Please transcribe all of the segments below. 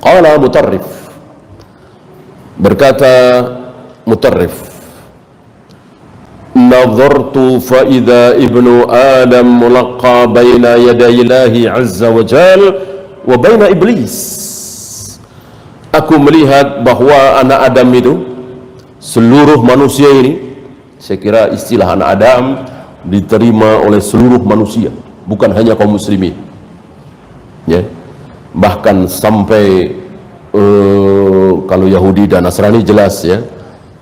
Qala Mutarrif, berkata Mutarrif, nadhartu fa idza ibnu Adam mulaqqa baina yaday Ilahi azza wa jal wa baina iblis. Aku melihat bahwa anak Adam itu, seluruh manusia ini, saya kira istilah anak Adam diterima oleh seluruh manusia, bukan hanya kaum muslimin, ya. Bahkan sampai kalau Yahudi dan Nasrani jelas, ya,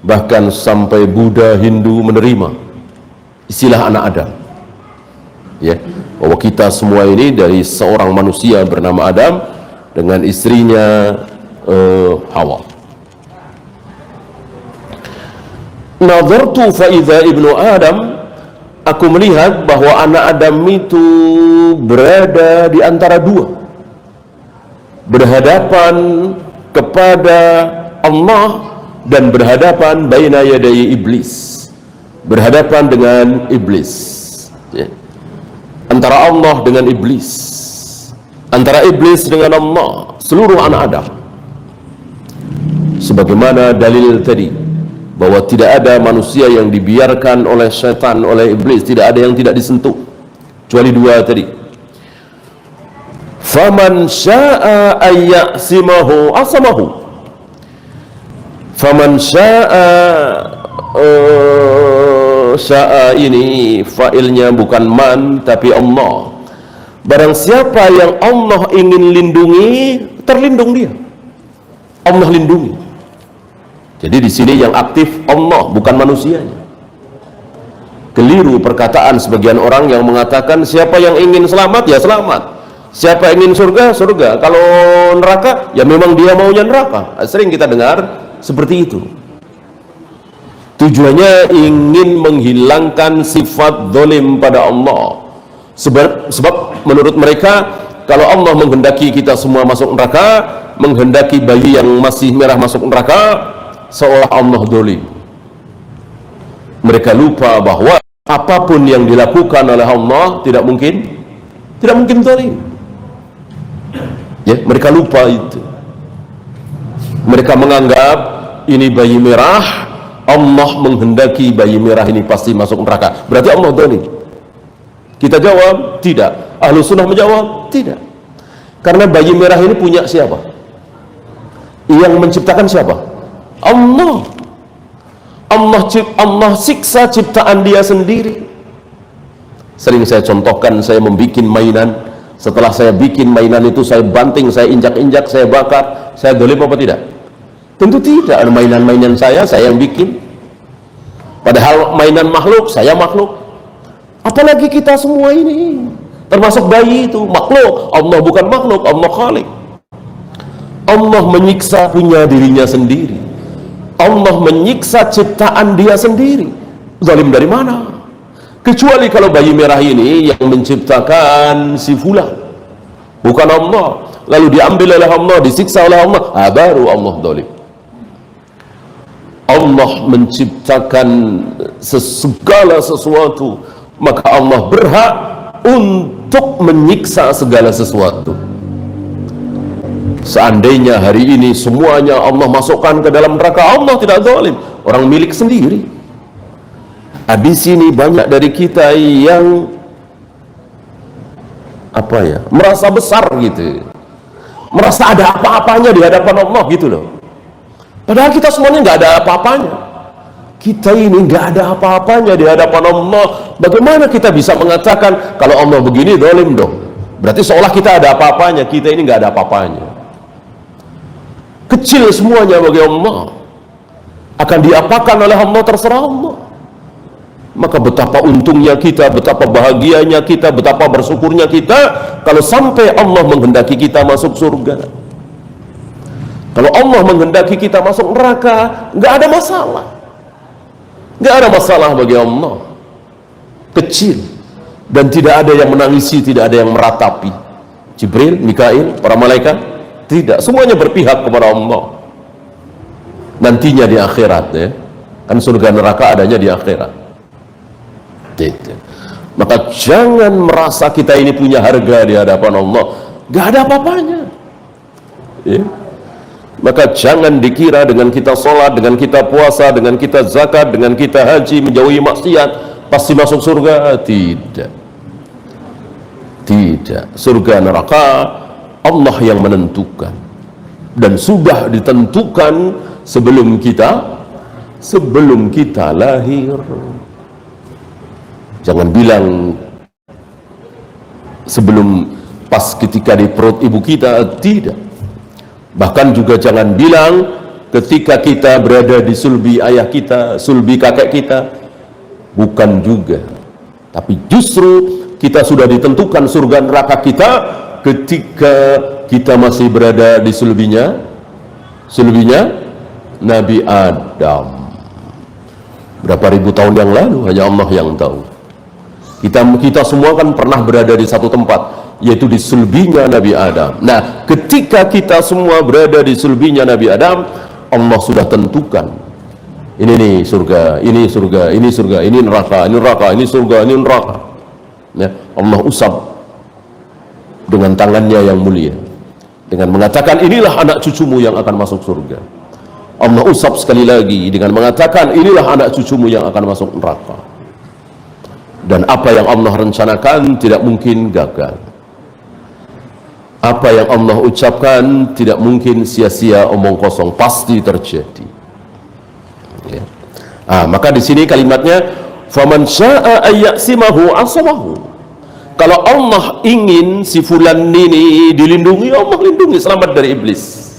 bahkan sampai Buddha, Hindu menerima istilah anak Adam, ya, bahwa kita semua ini dari seorang manusia bernama Adam dengan istrinya Hawa. Nadhartu fa idza ibnu Adam, aku melihat bahwa anak Adam itu berada di antara dua, berhadapan kepada Allah dan berhadapan baina yaday iblis, berhadapan dengan iblis, ya. Antara Allah dengan iblis, antara iblis dengan Allah, seluruh anak Adam. Sebagaimana dalil tadi bahwa tidak ada manusia yang dibiarkan oleh syaitan, oleh iblis, tidak ada yang tidak disentuh kecuali dua tadi. Faman syaa ayyasimahu asamahu. Faman syaa ini fa'ilnya bukan man tapi Allah. Barang siapa yang Allah ingin lindungi, terlindung dia. Allah lindungi. Jadi di sini yang aktif Allah, bukan manusianya. Keliru perkataan sebagian orang yang mengatakan siapa yang ingin selamat ya selamat, siapa ingin surga, surga. Kalau neraka, ya memang dia maunya neraka. Sering kita dengar seperti itu. Tujuannya ingin menghilangkan sifat zalim pada Allah. Sebab menurut mereka, kalau Allah menghendaki kita semua masuk neraka, menghendaki bayi yang masih merah masuk neraka, seolah Allah zalim. Mereka lupa bahwa apapun yang dilakukan oleh Allah tidak mungkin zalim. Ya, mereka lupa itu. Mereka menganggap ini bayi merah, Allah menghendaki bayi merah ini pasti masuk neraka, berarti Allah zalim. Kita jawab tidak. Ahlus sunnah menjawab tidak. Karena bayi merah ini punya siapa? Yang menciptakan siapa? Allah. Allah siksa ciptaan dia sendiri. Sering saya contohkan, saya membuat mainan. Setelah saya bikin mainan itu, saya banting, saya injak-injak, saya bakar, saya zalim apa tidak? Tentu tidak. Mainan-mainan saya yang bikin. Padahal mainan makhluk, saya makhluk. Apalagi kita semua ini, termasuk bayi itu makhluk. Allah bukan makhluk, Allah khalik. Allah menyiksa punya dirinya sendiri. Allah menyiksa ciptaan dia sendiri. Zalim dari mana? Kecuali kalau bayi merah ini yang menciptakan si fulan, bukan Allah, lalu diambil oleh Allah, disiksa oleh Allah, baru Allah zalim. Allah menciptakan segala sesuatu, maka Allah berhak untuk menyiksa segala sesuatu. Seandainya hari ini semuanya Allah masukkan ke dalam neraka, Allah tidak zalim, orang milik sendiri. Di sini banyak dari kita yang merasa besar gitu, merasa ada apa-apanya di hadapan Allah gitu loh. Padahal kita semuanya nggak ada apa-apanya. Kita ini nggak ada apa-apanya di hadapan Allah. Bagaimana kita bisa mengatakan kalau Allah begini zalim dong? Berarti seolah kita ada apa-apanya. Kita ini nggak ada apa-apanya. Kecil semuanya bagi Allah. Akan diapakan oleh Allah terserah Allah. Maka betapa untungnya kita, betapa bahagianya kita, betapa bersyukurnya kita kalau sampai Allah menghendaki kita masuk surga. Kalau Allah menghendaki kita masuk neraka, nggak ada masalah. Nggak ada masalah bagi Allah. Kecil. Dan tidak ada yang menangisi, tidak ada yang meratapi. Jibril, Mikail, para malaikat, tidak. Semuanya berpihak kepada Allah. Nantinya di akhirat, ya. Kan surga neraka adanya di akhirat. Maka jangan merasa kita ini punya harga di hadapan Allah. Gak ada apa-apanya, ya. Maka jangan dikira dengan kita sholat, dengan kita puasa, dengan kita zakat, dengan kita haji, menjauhi maksiat pasti masuk surga. Tidak. Tidak. Surga neraka Allah yang menentukan, dan sudah ditentukan sebelum kita lahir. Jangan bilang sebelum pas ketika di perut ibu kita, tidak. Bahkan juga jangan bilang ketika kita berada di sulbi ayah kita, sulbi kakek kita, bukan juga. Tapi justru kita sudah ditentukan surga neraka kita ketika kita masih berada di sulbinya Nabi Adam. Berapa ribu tahun yang lalu, hanya Allah yang tahu. Kita semua kan pernah berada di satu tempat, yaitu di sulbinya Nabi Adam. Nah, ketika kita semua berada di sulbinya Nabi Adam, Allah sudah tentukan, ini nih surga, ini surga, ini surga, ini neraka, ini surga, ini neraka. Ya, Allah usap dengan tangannya yang mulia, dengan mengatakan, inilah anak cucumu yang akan masuk surga. Allah usap sekali lagi dengan mengatakan, inilah anak cucumu yang akan masuk neraka. Dan apa yang Allah rencanakan tidak mungkin gagal. Apa yang Allah ucapkan tidak mungkin sia-sia, omong kosong, pasti terjadi. Ya. Maka di sini kalimatnya, faman syaa'a ayyasimahu asamahu. Kalau Allah ingin si fulan ini dilindungi, Allah lindungi, selamat dari iblis.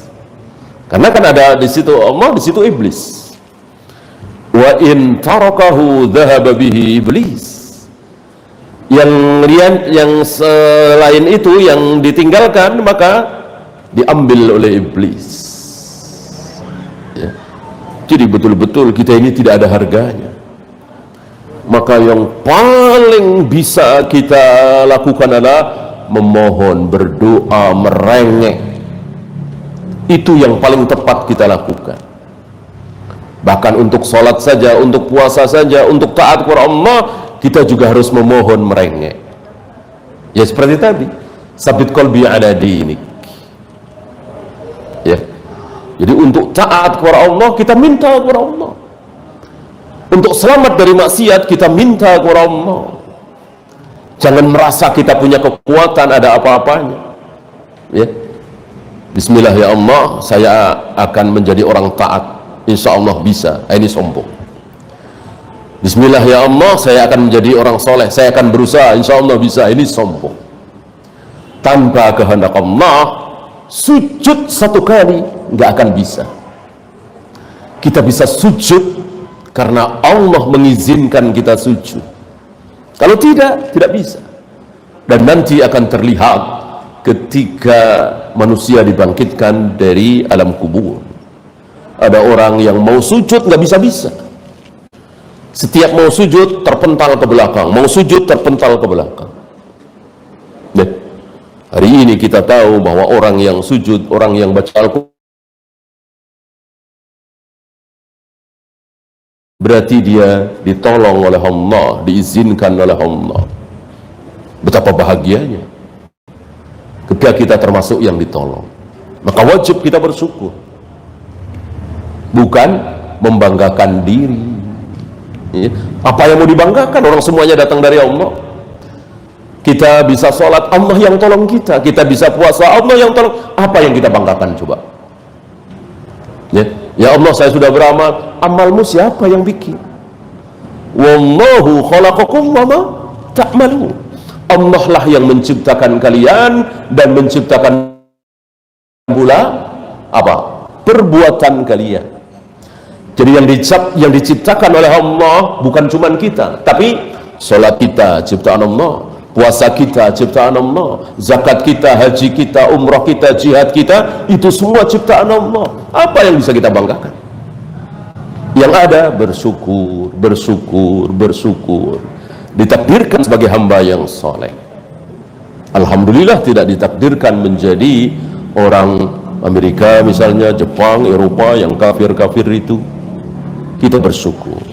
Karena kan ada di situ Allah, di situ iblis. Wa in tarakahu dhahaba bihi iblis. Yang selain itu yang ditinggalkan maka diambil oleh iblis. Ya. Jadi betul-betul kita ini tidak ada harganya. Maka yang paling bisa kita lakukan adalah memohon, berdoa, merengek. Itu yang paling tepat kita lakukan. Bahkan untuk sholat saja, untuk puasa saja, untuk taat kepada Allah, kita juga harus memohon, merengek. Ya seperti tadi, sabit qalbi ala dinik. Ya. Jadi untuk taat kepada Allah, kita minta kepada Allah. Untuk selamat dari maksiat, kita minta kepada Allah. Jangan merasa kita punya kekuatan, ada apa-apanya. Ya. Bismillah ya Allah, saya akan menjadi orang taat. Insya Allah bisa. Ini sombong. Bismillah ya Allah, saya akan menjadi orang soleh, saya akan berusaha, insya Allah bisa. Ini sombong. Tanpa kehendak Allah, sujud satu kali nggak akan bisa. Kita bisa sujud karena Allah mengizinkan kita sujud. Kalau tidak, tidak bisa. Dan nanti akan terlihat ketika manusia dibangkitkan dari alam kubur. Ada orang yang mau sujud nggak bisa-bisa. Setiap mau sujud terpental ke belakang, mau sujud terpental ke belakang. Dan hari ini kita tahu bahwa orang yang sujud, orang yang baca Al-Quran, berarti dia ditolong oleh Allah, diizinkan oleh Allah. Betapa bahagianya ketika kita termasuk yang ditolong. Maka wajib kita bersyukur, bukan membanggakan diri. Ya. Apa yang mau dibanggakan? Orang semuanya datang dari Allah. Kita bisa sholat, Allah yang tolong kita. Kita bisa puasa, Allah yang tolong. Apa yang kita banggakan coba? Ya Allah, saya sudah beramal. Amalmu siapa yang bikin? Wallahu khalaqakum wa ma ta'malun. Allah lah yang menciptakan kalian dan menciptakan pula apa? Perbuatan kalian. Jadi yang diciptakan oleh Allah bukan cuma kita, tapi sholat kita ciptaan Allah, puasa kita ciptaan Allah, zakat kita, haji kita, umrah kita, jihad kita, itu semua ciptaan Allah. Apa yang bisa kita banggakan? Yang ada bersyukur, bersyukur, bersyukur. Ditakdirkan sebagai hamba yang soleh. Alhamdulillah tidak ditakdirkan menjadi orang Amerika misalnya, Jepang, Eropa yang kafir-kafir itu. Kita bersyukur.